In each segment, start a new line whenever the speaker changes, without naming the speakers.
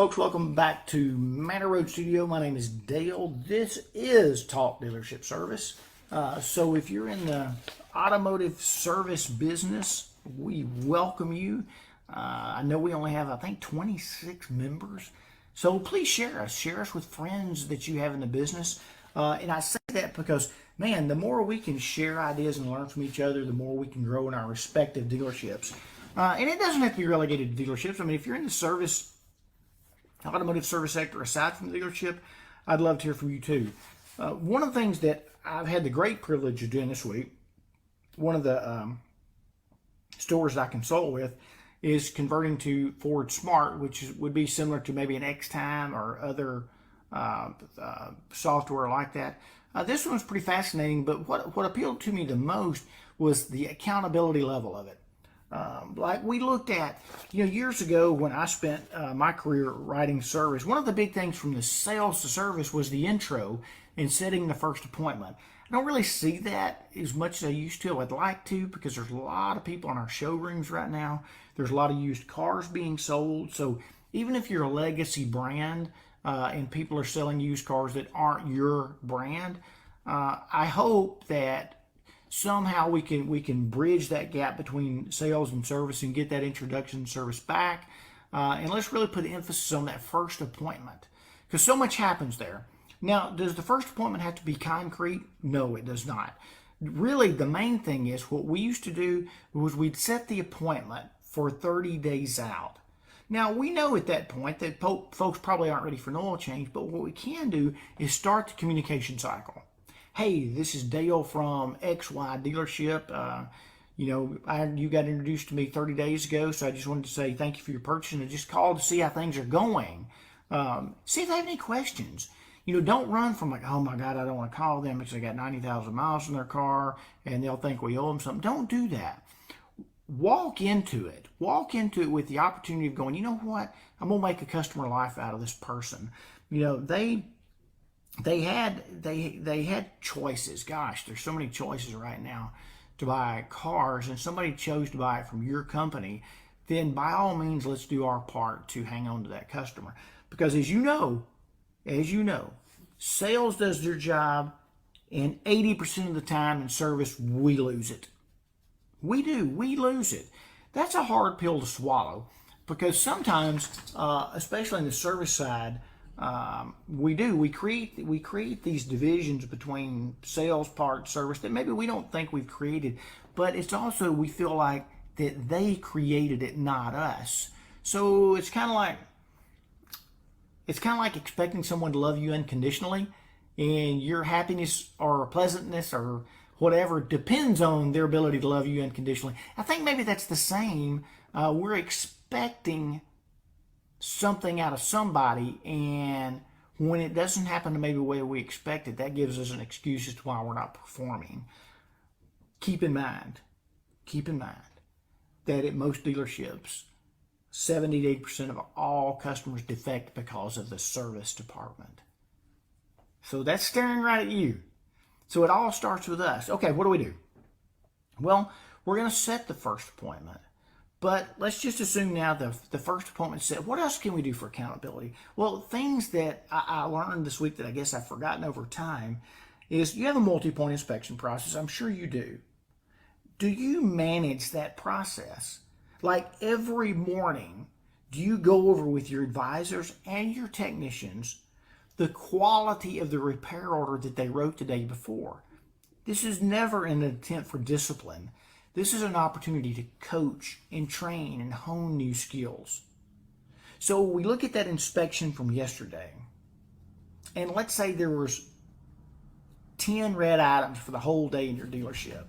folks, welcome back to Manor Road Studio. My name is Dale. This is Talk Dealership Service. So if you're in the automotive service business, we welcome you. I know we only have, I think, 26 members. So please share us. Share us with friends that you have in the business. And I say that because, man, the more we can share ideas and learn from each other, the more we can grow in our respective dealerships. And it doesn't have to be relegated to dealerships. I mean, if you're in the automotive service sector aside from the dealership, I'd love to hear from you too. One of the things that I've had the great privilege of doing this week, one of the stores that I consult with, is converting to Ford Smart, which would be similar to maybe an X-Time or other software like that. This one was pretty fascinating, but what appealed to me the most was the accountability level of it. Like we looked at, years ago when I spent my career writing service, one of the big things from the sales to service was the intro and setting the first appointment. I don't really see that as much as I used to. I'd like to, because there's a lot of people in our showrooms right now. There's a lot of used cars being sold. So even if you're a legacy brand and people are selling used cars that aren't your brand, I hope that somehow we can bridge that gap between sales and service and get that introduction service back. And let's really put emphasis on that first appointment, because so much happens there. Now, does the first appointment have to be concrete? No, it does not. Really, the main thing is what we used to do was we'd set the appointment for 30 days out. Now, we know at that point that folks probably aren't ready for an oil change, but what we can do is start the communication cycle. Hey, this is Dale from XY dealership. You got introduced to me 30 days ago, so I just wanted to say thank you for your purchase and just called to see how things are going. See if they have any questions. Don't run from like, oh my God, I don't want to call them because they got 90,000 miles in their car and they'll think we owe them something. Don't do that. Walk into it with the opportunity of going, you know what? I'm going to make a customer life out of this person. They had choices. Gosh, there's so many choices right now to buy cars, and somebody chose to buy it from your company. Then by all means, let's do our part to hang on to that customer. Because as you know, sales does their job, and 80% of the time in service, we lose it. We lose it. That's a hard pill to swallow, because sometimes, especially in the service side, we create these divisions between sales, parts, service that maybe we don't think we've created, but it's also, we feel like that they created it, not us. So it's kind of like expecting someone to love you unconditionally, and your happiness or pleasantness or whatever depends on their ability to love you unconditionally. I think maybe that's the same. We're expecting something out of somebody, and when it doesn't happen to maybe the way we expected, that gives us an excuse as to why we're not performing. Keep in mind that at most dealerships, 70 to 80% of all customers defect because of the service department. So that's staring right at you. So it all starts with us. Okay, what do we do? Well, we're going to set the first appointment. But let's just assume now the first appointment set. What else can we do for accountability? Well, things that I learned this week that I guess I've forgotten over time is you have a multi-point inspection process. I'm sure you do. Do you manage that process? Like every morning, do you go over with your advisors and your technicians the quality of the repair order that they wrote the day before? This is never an attempt for discipline. This is an opportunity to coach and train and hone new skills. So we look at that inspection from yesterday, and let's say there was 10 red items for the whole day in your dealership.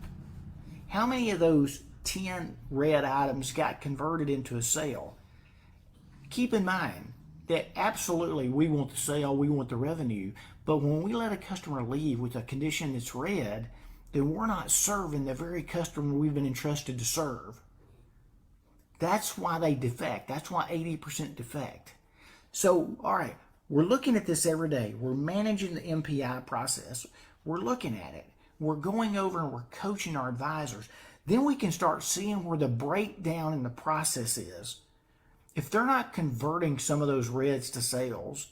How many of those 10 red items got converted into a sale? Keep in mind that absolutely we want the sale, we want the revenue, but when we let a customer leave with a condition that's red, then we're not serving the very customer we've been entrusted to serve. That's why they defect. That's why 80% defect. So, all right, we're looking at this every day. We're managing the MPI process. We're looking at it. We're going over and we're coaching our advisors. Then we can start seeing where the breakdown in the process is. if they're not converting some of those reds to sales,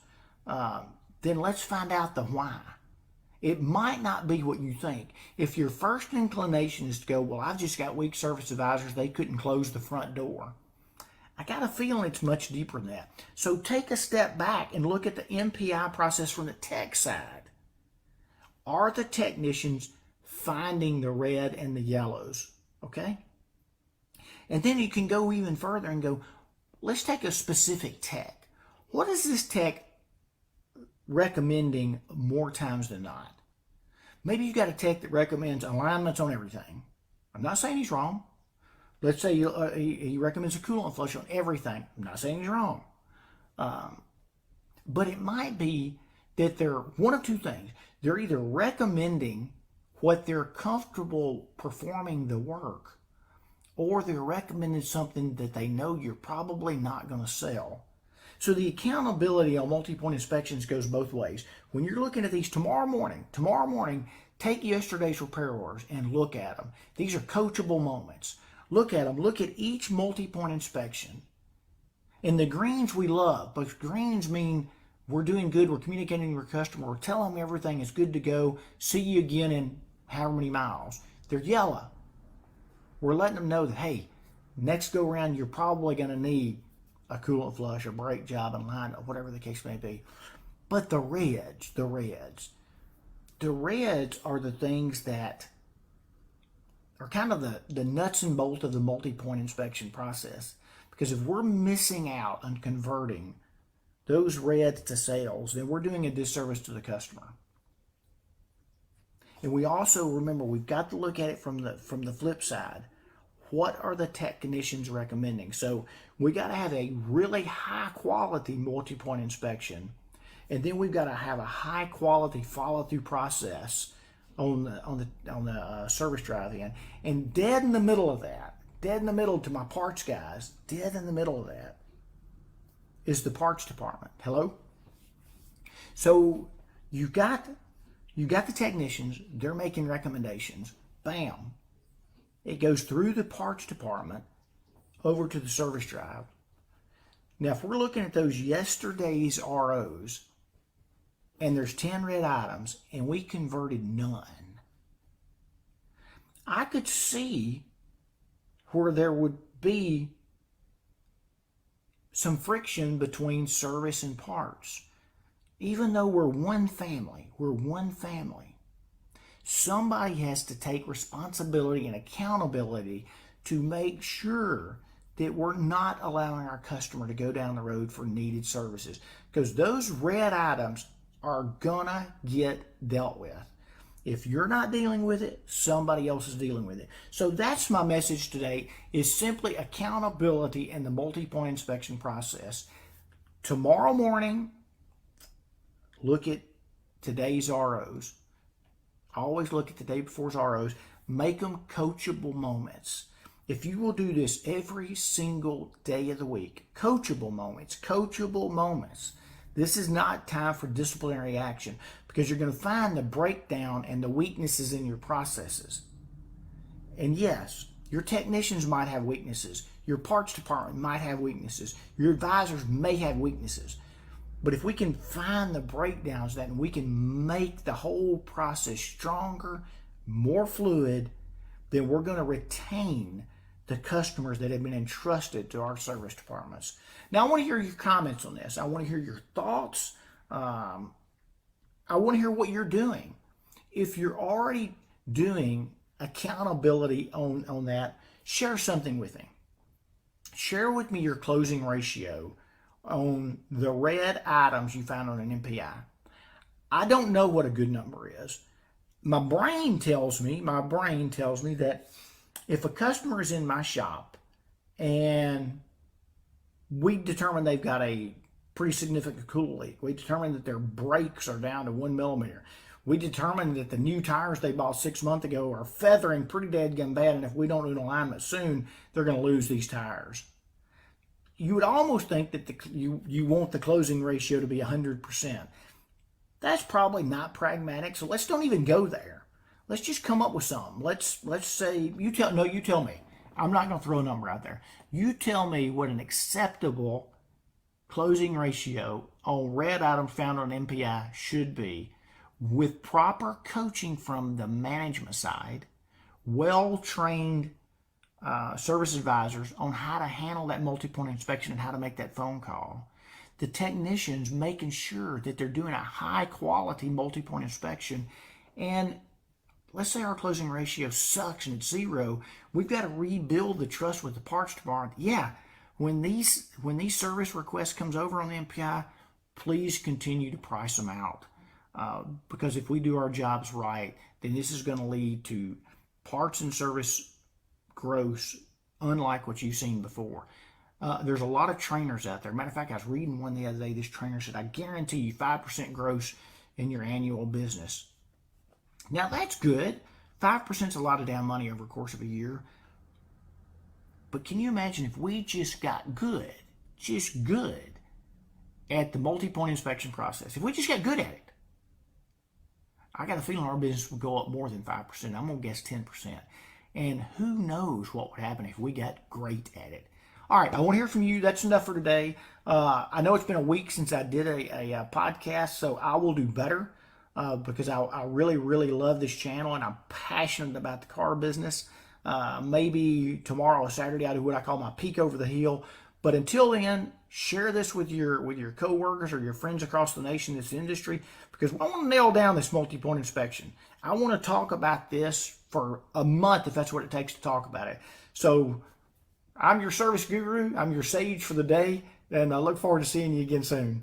then let's find out the why. It might not be what you think. If your first inclination is to go, well, I've just got weak service advisors, they couldn't close the front door, I got a feeling it's much deeper than that. So take a step back and look at the MPI process from the tech side. Are the technicians finding the red and the yellows? Okay? And then you can go even further and go, let's take a specific tech. What is this tech recommending more times than not? Maybe you've got a tech that recommends alignments on everything. I'm not saying he's wrong. Let's say he recommends a coolant flush on everything. I'm not saying he's wrong. But it might be that they're one of two things. They're either recommending what they're comfortable performing the work, or they're recommending something that they know you're probably not going to sell. So the accountability on multi-point inspections goes both ways. When you're looking at these tomorrow morning, take yesterday's repair orders and look at them. These are coachable moments. Look at them. Look at each multi-point inspection. And the greens we love, but greens mean we're doing good, we're communicating with our customer, we're telling them everything is good to go, see you again in however many miles. They're yellow. We're letting them know that, hey, next go around you're probably going to need a coolant flush, a brake job, and line, whatever the case may be. But the reds are the things that are kind of the nuts and bolts of the multi-point inspection process. Because if we're missing out on converting those reds to sales, then we're doing a disservice to the customer. And we also, remember, we've got to look at it from the flip side. What are the technicians recommending? So we got to have a really high quality multi-point inspection, and then we've got to have a high quality follow-through process on the service drive-in. And dead in the middle of that, dead in the middle to my parts guys, dead in the middle of that is the parts department. Hello? So you got the technicians, they're making recommendations. Bam. It goes through the parts department over to the service drive. Now, if we're looking at those yesterday's ROs, and there's 10 red items, and we converted none, I could see where there would be some friction between service and parts. Even though we're one family, somebody has to take responsibility and accountability to make sure that we're not allowing our customer to go down the road for needed services, because those red items are gonna get dealt with. If you're not dealing with it, somebody else is dealing with it. So that's my message today, is simply accountability in the multi-point inspection process. Tomorrow morning, look at today's ROs. Always look at the day before's ROs. Make them coachable moments. If you will do this every single day of the week, coachable moments. This is not time for disciplinary action, because you're going to find the breakdown and the weaknesses in your processes. And yes, your technicians might have weaknesses. Your parts department might have weaknesses. Your advisors may have weaknesses. But if we can find the breakdowns of that, and we can make the whole process stronger, more fluid, then we're going to retain the customers that have been entrusted to our service departments. Now, I want to hear your comments on this. I want to hear your thoughts. I want to hear what you're doing. If you're already doing accountability on that, share something with me. Share with me your closing ratio on the red items you found on an MPI. I don't know what a good number is. My brain tells me that if a customer is in my shop and we determine they've got a pretty significant coolant leak, we determine that their brakes are down to 1 millimeter, we determine that the new tires they bought 6 months ago are feathering pretty dadgum bad, and if we don't do an alignment soon, they're going to lose these tires. You would almost think that you want the closing ratio to be 100%. That's probably not pragmatic, so let's don't even go there. Let's just come up with something. Let's say, you tell me. I'm not going to throw a number out there. You tell me what an acceptable closing ratio on red items found on MPI should be with proper coaching from the management side, well-trained service advisors on how to handle that multi-point inspection and how to make that phone call. The technicians making sure that they're doing a high-quality multi-point inspection. And let's say our closing ratio sucks and it's 0. We've got to rebuild the trust with the parts department. Yeah, when these service requests comes over on the MPI, please continue to price them out. Because if we do our jobs right, then this is going to lead to parts and service growth unlike what you've seen before. There's a lot of trainers out there. Matter of fact, I was reading one the other day. This trainer said, I guarantee you 5% growth in your annual business. Now that's good. 5% is a lot of damn money over the course of a year. But can you imagine if we just got good at the multi-point inspection process? If we just got good at it, I got a feeling our business would go up more than 5%. I'm going to guess 10%. And who knows what would happen if we got great at it. All right, I want to hear from you. That's enough for today. I know it's been a week since I did a podcast, so I will do better because I really, really love this channel and I'm passionate about the car business. Maybe tomorrow or Saturday I'll do what I call my peek over the hill. But until then, share this with your coworkers or your friends across the nation in this industry, because I want to nail down this multi-point inspection. I want to talk about this for a month if that's what it takes to talk about it. So I'm your service guru. I'm your sage for the day, and I look forward to seeing you again soon.